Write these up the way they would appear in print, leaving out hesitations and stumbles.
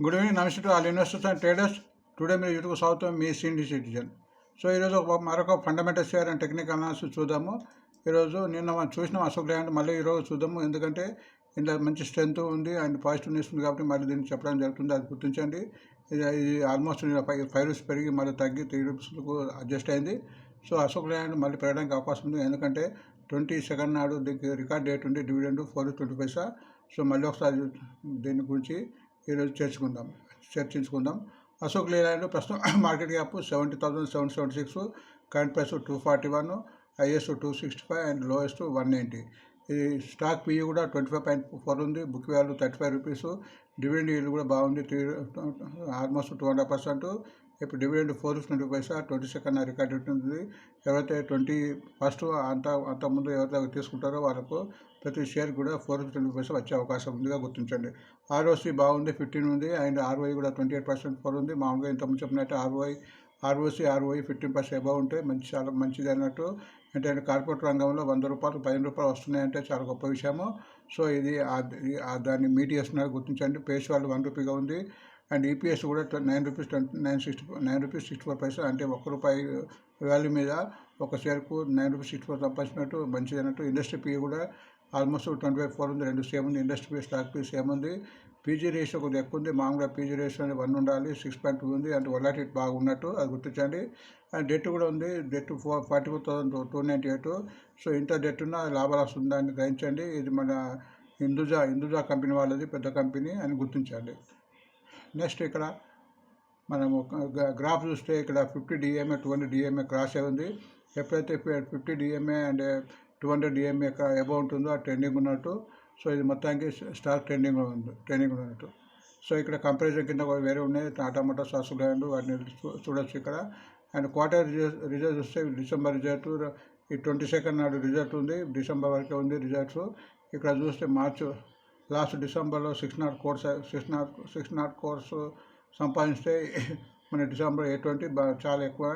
Good evening, నమస్తే to all investors and traders. Today మీరు YouTube స్వాగతం, మీ సీనియర్ సిటిజన్. సో ఈరోజు మరొక fundamental share and technical analysis చూద్దాము. ఈరోజు నిన్న మనం చూసినాం అశోక్ లేలాండ్, మళ్ళీ ఈరోజు చూద్దాము. ఎందుకంటే ఇందులో మంచి స్ట్రెంత్ ఉంది అండ్ పాజిటివ్ న్యూస్ ఉంది కాబట్టి మళ్ళీ దీన్ని చెప్పడం జరుగుతుంది. అది గుర్తించండి. ఇది ఆల్మోస్ట్ 5 రూపీస్ పెరిగి మళ్ళీ తగ్గి 3 రూపీస్కు అడ్జస్ట్ అయింది. సో అశోక్ లేలాండ్ మళ్ళీ పెరగడానికి అవకాశం ఉంది. ఎందుకంటే 22 నాడు దీనికి రికార్డ్ డేట్ ఉంది. డివిడెండ్ 4.20. సో మళ్ళీ ఒకసారి దీని గురించి ఈరోజు చర్చించుకుందాం. అశోక్ లేలాండ్ ప్రస్తుతం market cap 70,776, current price 241, highest 265 and lowest 190. ఇది స్టాక్ పిఈ కూడా 25.4 ఉంది, book value 35 rupees, dividend yield కూడా బాగుంది, ఆల్మోస్ట్ 2.5%. ఇప్పుడు డివిడెండ్ 4.20, 22 రికార్డ్ ఉంటుంది. ఎవరైతే 21 అంతకుముందు ఎవరైతే తీసుకుంటారో వాళ్ళకు ప్రతి షేర్ కూడా 4.20 వచ్చే అవకాశం ఉందిగా గుర్తించండి. ఆర్ఓసి బాగుంది, 15 ఉంది అండ్ ఆర్ఓఐ కూడా 28% ఉంది. మామూలుగా ఇంతకుముందు చెప్పినట్టు ఆర్ఓసి 15% అబౌవ్ ఉంటే చాలా మంచిది అన్నట్టు. అంటే కార్పొరేట్ రంగంలో 100 రూపాయలు 15 రూపాయలు వస్తున్నాయంటే చాలా గొప్ప విషయము. సో ఇది దాన్ని మీట్ చేస్తున్నారు, గుర్తించండి. పేస్ వాళ్ళు 1 రూపీగా ఉంది అండ్ ఈపీఎస్ కూడా 9 రూపీస్ 64 అంటే ₹1 వాల్యూ మీద ఒక షేర్కు 9 రూపీస్ 64 సంపాదించినట్టు మంచిది అన్నట్టు. ఇండస్ట్రీ పీ కూడా ఆల్మోస్ట్ 25.4 ఉంది, 2 సేమ్ ఉంది. Industry P stock P same ఉంది. పీజీ రేషియో కొద్దిగా ఎక్కువ ఉంది. మామూలుగా పీజీ రేషియో అనేది 1 ఉండాలి, 6.2 ఉంది. అంటే వొలాటిలిటీ బాగున్నట్టు అది గుర్తించండి. అండ్ డెట్ కూడా ఉంది, డెట్ 44,298. సో ఇంత డెట్ ఉన్న లాభాలు వస్తుందని గ్రహించండి. ఇది మన హిందూజా కంపెనీ వాళ్ళది, పెద్ద కంపెనీ అని గుర్తించండి. నెక్స్ట్ ఇక్కడ మనము గ్రాఫ్ చూస్తే ఇక్కడ 50 DMA 200 DMA క్రాస్ అయి ఉంది. ఎప్పుడైతే 50 DMA అండ్ 200 DMA అబౌవ్ ఉంటుందో ఆ ట్రెండింగ్ ఉన్నట్టు. సో ఇది మొత్తానికి స్టాక్ ట్రెండింగ్ ఉన్నట్టు. సో ఇక్కడ కంపారిజన్ కింద వేరే ఉన్నాయి, టాటా మోటార్స్, అశోక్ లేలాండ్, వాటిని చూడొచ్చు ఇక్కడ. అండ్ క్వార్టర్ రిజల్ట్ చూస్తే డిసెంబర్ రిజల్ట్ ఈ 22 నాడు రిజల్ట్ ఉంది, డిసెంబర్ వరకే ఉంది రిజల్ట్స్. ఇక్కడ చూస్తే మార్చ్ లాస్ట్ డిసెంబర్లో 600 crores సంపాదిస్తే మన డిసెంబర్ 820 చాలా ఎక్కువ.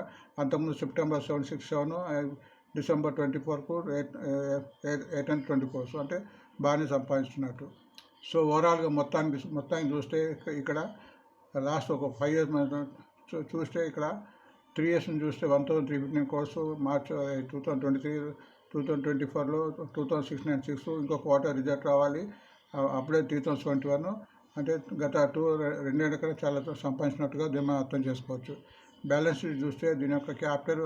అంతకుముందు సెప్టెంబర్ 767, డిసెంబర్ 24కు 820 crores, అంటే బాగానే సంపాదిస్తున్నట్టు. సో ఓవరాల్గా మొత్తానికి చూస్తే ఇక్కడ లాస్ట్ ఒక 5 years చూస్తే ఇక్కడ 3 years చూస్తే 1,315 crores, మార్చ్ 2023, 2024లో 2,696. ఇంకో క్వార్టర్ రిజల్ట్ రావాలి, అప్పుడే 3,021. అంటే గత 2 ఏళ్ళ కన్నా చాలా సంపాదించినట్టుగా దీన్ని మనం అర్థం చేసుకోవచ్చు. బ్యాలెన్స్ షీట్ చూస్తే దీని యొక్క క్యాపిటల్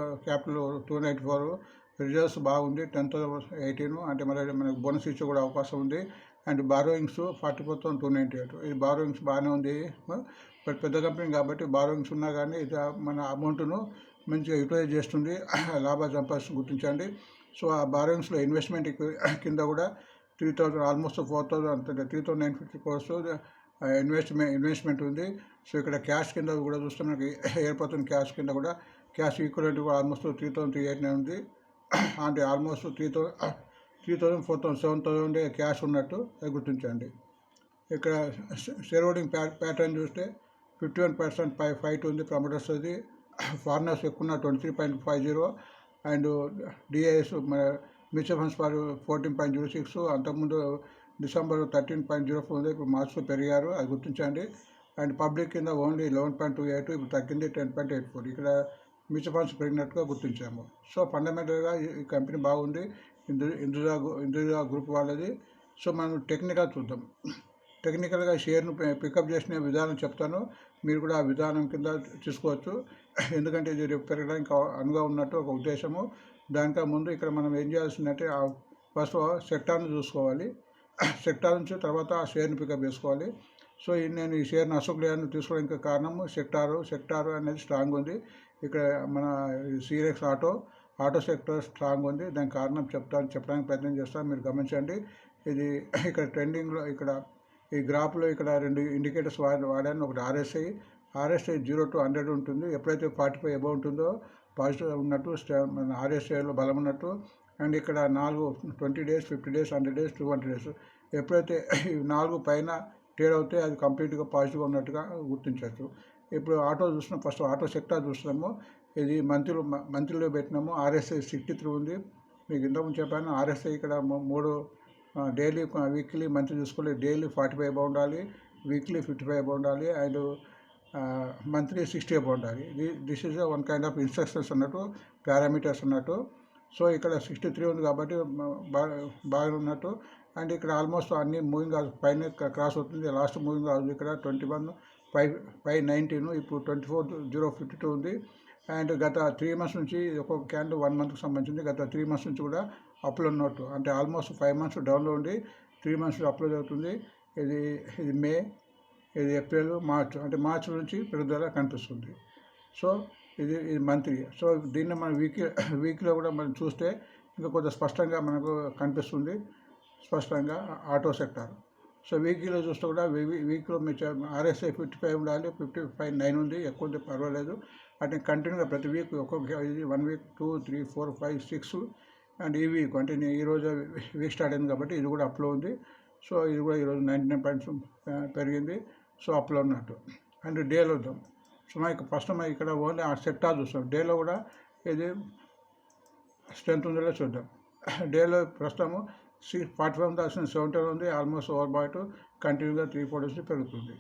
294, రిజర్వ్స్ బాగుంది 10,018. అంటే మనకు బోనస్ ఇచ్చే కూడా అవకాశం ఉంది. And borrowings 44,298. ఇది బారోయింగ్స్ బాగానే ఉంది, పెద్ద కంపెనీ కాబట్టి బారోయింగ్స్ ఉన్నా కానీ ఇది మన అమౌంట్ను మంచిగా యూటిలైజ్ చేస్తుంది, లాభాలు సంపాదిస్తుంది, గుర్తించండి. సో ఆ బారోయింగ్స్లో ఇన్వెస్ట్మెంట్ కింద కూడా 3,000 ఆల్మోస్ట్ 4,000 అంటే 3,950 crores ఇన్వెస్ట్మెంట్ ఉంది. సో ఇక్కడ క్యాష్ కింద కూడా చూస్తే మనకి ఏర్పడుతుంది. క్యాష్ కింద కూడా క్యాష్ ఈక్వలెంట్ కూడా ఆల్మోస్ట్ 3,389 ఉంది. అంటే ఆల్మోస్ట్ 3,000 4,000 7,000 క్యాష్ ఉన్నట్టు అది గుర్తించండి. ఇక్కడ షేర్ హోల్డింగ్ ప్యాటర్న్ చూస్తే 51% ఫైట్ ఉంది ప్రమోటర్స్. అది ఫారినర్స్ ఎక్కువ 23.50 అండ్ డిఐఎస్ మ్యూచువల్ ఫండ్స్ వారు 14.06, అంతకుముందు డిసెంబర్ 13.04 ఉంది, ఇప్పుడు మార్చిలో పెరిగారు, అది గుర్తించండి. అండ్ పబ్లిక్ కింద ఓన్లీ 11.28, ఇప్పుడు తగ్గింది 10.84. ఇక్కడ మ్యూచువల్ ఫండ్స్ పెరిగినట్టుగా గుర్తించాము. సో ఫండమెంటల్గా ఈ కంపెనీ బాగుంది, హిందూజా గ్రూప్ వాళ్ళది. సో మనం టెక్నికల్ చూద్దాం. టెక్నికల్గా షేర్ను పికప్ చేసిన విధానం చెప్తాను, మీరు కూడా ఆ విధానం కింద చూసుకోవచ్చు. ఎందుకంటే ఇది రేపు పెరగడానికి అనుగా ఉన్నట్టు ఒక ఉద్దేశము. దానికన్నా ముందు ఇక్కడ మనం ఏం చేయాల్సిందంటే ఫస్ట్ సెక్టార్ను చూసుకోవాలి. సెక్టార్ నుంచి తర్వాత ఆ షేర్ని పికప్ చేసుకోవాలి. సో నేను ఈ షేర్ని అశోక్ లేలాండ్ తీసుకోవడానికి కారణము సెక్టార్ అనేది స్ట్రాంగ్ ఉంది. ఇక్కడ మన సీరెక్స్ ఆటో సెక్టర్ స్ట్రాంగ్ ఉంది. దానికి కారణం చెప్పడానికి ప్రయత్నం చేస్తాను, మీరు గమనించండి. ఇది ఇక్కడ ట్రెండింగ్లో ఇక్కడ ఈ గ్రాఫ్లో ఇక్కడ 2 ఇండికేటర్స్ వాడాను. ఒకటి ఆర్ఎస్ఐ 0 to 100 ఉంటుంది. ఎప్పుడైతే 45 అబౌవ్ ఉంటుందో పాజిటివ్ ఉన్నట్టు, మన ఆర్ఎస్ఐలో బలం ఉన్నట్టు. అండ్ ఇక్కడ 20 days 50 days 100 days 200 days ఎప్పుడైతే ఈ 4 పైన ట్రేడ్ అవుతే అది కంప్లీట్గా పాజిటివ్గా ఉన్నట్టుగా గుర్తించవచ్చు. ఇప్పుడు ఫస్ట్ ఆటో సెక్టార్ చూస్తున్నాము. ఇది మంత్లీలో పెట్టినాము. ఆర్ఎస్ఐ 63 ఉంది. మీకు ఇంతకుముందు చెప్పాను, ఆర్ఎస్ఐ ఇక్కడ 3 డైలీ వీక్లీ మంత్లీ చూసుకోవాలి. డైలీ 45 అబౌవ్ ఉండాలి, వీక్లీ 55 అబౌ ఉండాలి అండ్ మంత్లీ 60 అబౌ ఉండాలి. This is one kind of instructions అన్నట్టు, పారామీటర్స్ అన్నట్టు. సో ఇక్కడ 63 ఉంది కాబట్టి బాగా ఉన్నట్టు. అండ్ ఇక్కడ ఆల్మోస్ట్ అన్ని మూవింగ్ పైన క్రాస్ అవుతుంది. లాస్ట్ మూవింగ్ అవుతుంది ఇక్కడ 21,519, ఇప్పుడు 24,052 ఉంది. అండ్ గత 3 months నుంచి ఒక్కొక్క క్యాండిల్ 1 monthకి సంబంధించింది. గత 3 months నుంచి కూడా అప్లో ఉన్నట్టు, అంటే ఆల్మోస్ట్ 5 months డౌన్లో ఉండి 3 months అప్లోడ్ అవుతుంది. ఇది మే, ఇది ఏప్రిల్, మార్చ్, అంటే మార్చ్ నుంచి పెరుగుదల కనిపిస్తుంది. సో ఇది మంత్లీ. సో దీన్ని మనం వీక్లో కూడా మనం చూస్తే ఇంకా కొంత స్పష్టంగా మనకు కనిపిస్తుంది, స్పష్టంగా ఆటో సెక్టార్. సో వీక్లీలో చూస్తే కూడా వీక్లో మీరు RSI 55 ఉండాలి, 55.9 ఉంది, ఎక్కువ ఉంది పర్వాలేదు. అంటే కంటిన్యూగా ప్రతి వీక్ ఒక్కొక్క ఇది 1 week 2 3 4 5 6 అండ్ ఈ వీక్ అంటే ఈరోజు వీక్ స్టార్ట్ అయింది కాబట్టి ఇది కూడా అప్లో ఉంది. సో ఇది కూడా ఈరోజు 99 points పెరిగింది. సో అప్లో ఉన్నట్టు. అండ్ డేలో వద్దాం. సో మనకి ఫస్ట్ మనం ఇక్కడ ఓన్లీ ఆ సెక్టార్ చూస్తాం. డేలో కూడా ఇది స్ట్రెంత్ ఉందో చూద్దాం. డేలో ప్రస్తుతము 45,070 ఉంది, ఆల్మోస్ట్ ఓవర్ బాట్ కంటిన్యూగా 3-4 days పెరుగుతుంది.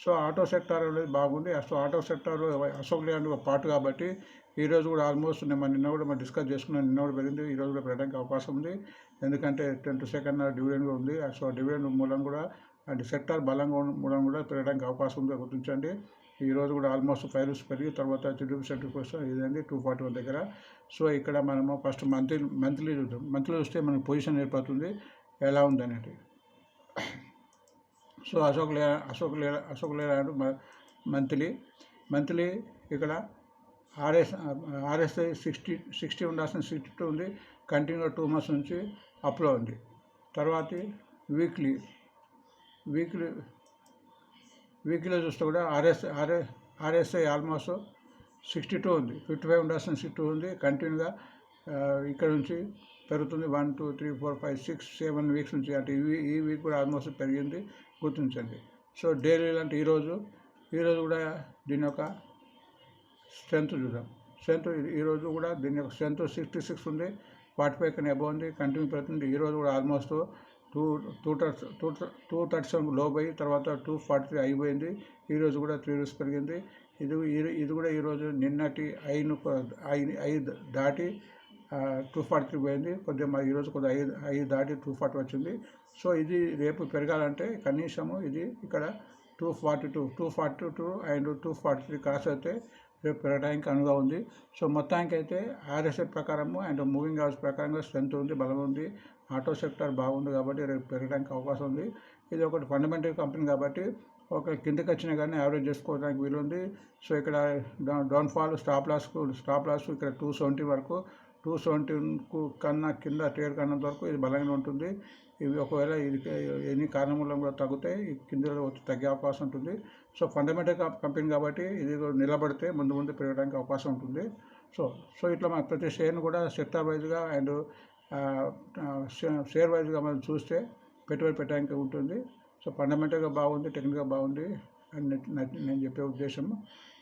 సో ఆటో సెక్టార్ అనేది బాగుంది. So auto sector Ashok Leyland ఒక పార్ట్ కాబట్టి ఈరోజు కూడా ఆల్మోస్ట్ నిన్న కూడా మనం డిస్కస్ చేసుకున్నాం, నిన్న కూడా పెరిగింది, ఈరోజు కూడా పెరగడానికి అవకాశం ఉంది. ఎందుకంటే 22nd డివిడెండ్ కూడా ఉంది. సో డివిడెండ్ మూలం కూడా అండ్ సెక్టార్ బలంగా మూలం కూడా పెరగడానికి అవకాశం ఉంది, గుర్తించండి. ఈరోజు కూడా ఆల్మోస్ట్ 5 rupees పెరిగి తర్వాత 3 rupees 70 ఇదండి 241 దగ్గర. సో ఇక్కడ మనము ఫస్ట్ మంత్లీ చూద్దాం. మంత్లీ చూస్తే మనకి పొజిషన్ ఏర్పడుతుంది ఎలా ఉందనేది. సో అశోక్ లేలాండ్ మంత్లీ ఇక్కడ RSI 60 ఉండాల్సిన 62 ఉంది, కంటిన్యూగా 2 months నుంచి అప్లో ఉంది. తర్వాత వీక్లీలో చూస్తే కూడా RSI ఆల్మోస్ట్ 62 ఉంది, 55 ఉండాల్సిన 62 ఉంది, కంటిన్యూగా ఇక్కడ నుంచి పెరుగుతుంది. 1 2 3 4 5 6 7 weeks నుంచి, అంటే ఈ వీక్ కూడా ఆల్మోస్ట్ పెరిగింది, గుర్తించండి. సో డైలీ అంటే ఈరోజు కూడా దీని యొక్క స్ట్రెంత్ చూద్దాం. స్ట్రెంత్ ఈరోజు కూడా దీని యొక్క స్ట్రెంత్ 66 ఉంది, 45 కన్నా అబౌవ్ ఉంది, కంటిన్యూ పెరుగుతుంది. ఈరోజు కూడా ఆల్మోస్ట్ 237 లో పోయి తర్వాత 243 అయిపోయింది. ఈరోజు కూడా 3 rupees పెరిగింది. ఇది కూడా ఈరోజు నిన్నటి ఐదు దాటి 243 పోయింది. కొద్దిగా మరి ఈరోజు కొద్దిగా 5 దాటి 240 వచ్చింది. సో ఇది రేపు పెరగాలంటే కనీసము ఇది ఇక్కడ 242 అండ్ 243 క్రాస్ అయితే రేపు పెరగడానికి అనువుగా ఉంది. సో మొత్తానికి అయితే RSI ప్రకారము అండ్ మూవింగ్ అవర్స్ ప్రకారంగా స్ట్రెంత్ ఉంది, బలం ఉంది, ఆటో సెక్టర్ బాగుంది కాబట్టి రేపు పెరగడానికి అవకాశం ఉంది. ఇది ఒకటి ఫండమెంటల్ కంపెనీ కాబట్టి ఒక కిందకి వచ్చినా కానీ యావరేజ్ చేసుకోవడానికి వీలుంది. సో ఇక్కడ డౌన్ఫాల్ స్టాప్ లాస్ ఇక్కడ 270 వరకు, 270 కన్నా కింద ట్రేడ్ కన్నంత వరకు ఇది బలంగా ఉంటుంది. ఇవి ఒకవేళ ఇది ఎన్ని కారణం మూలంగా కూడా తగ్గితే కిందలో తగ్గే అవకాశం ఉంటుంది. సో ఫండమెంటల్ కంపెనీ కాబట్టి ఇది నిలబడితే ముందు పెరగడానికి అవకాశం ఉంటుంది. సో ఇట్లా మన ప్రతి షేర్ను కూడా సెక్టార్ వైజ్గా అండ్ షేర్ వైజ్గా మనం చూస్తే పెట్టుబడి పెట్టడానికి ఉంటుంది. సో ఫండమెంటల్గా బాగుంది, టెక్నికల్గా బాగుంది అని నేను చెప్పే ఉద్దేశం.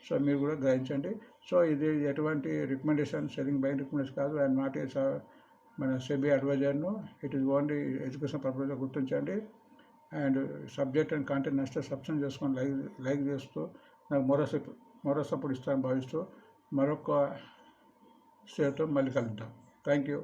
సో మీరు కూడా గ్రహించండి. సో ఇది ఎటువంటి రికమెండేషన్, సెల్లింగ్ బయింగ్ రికమెండేషన్ కాదు, అండ్ నాట్ మన సెబీ అడ్వైజర్ను. ఇట్ ఈస్ ఓన్లీ ఎడ్యుకేషన్ పర్పస్గా గుర్తించండి. అండ్ సబ్జెక్ట్ అండ్ కాంటెంట్ నచ్చితే సబ్స్క్రైబ్ చేసుకొని లైక్ చేస్తూ నాకు మరో సపోర్ట్ ఇస్తానని భావిస్తూ మరొక షేర్తో మళ్ళీ కలుద్దాం. Thank you.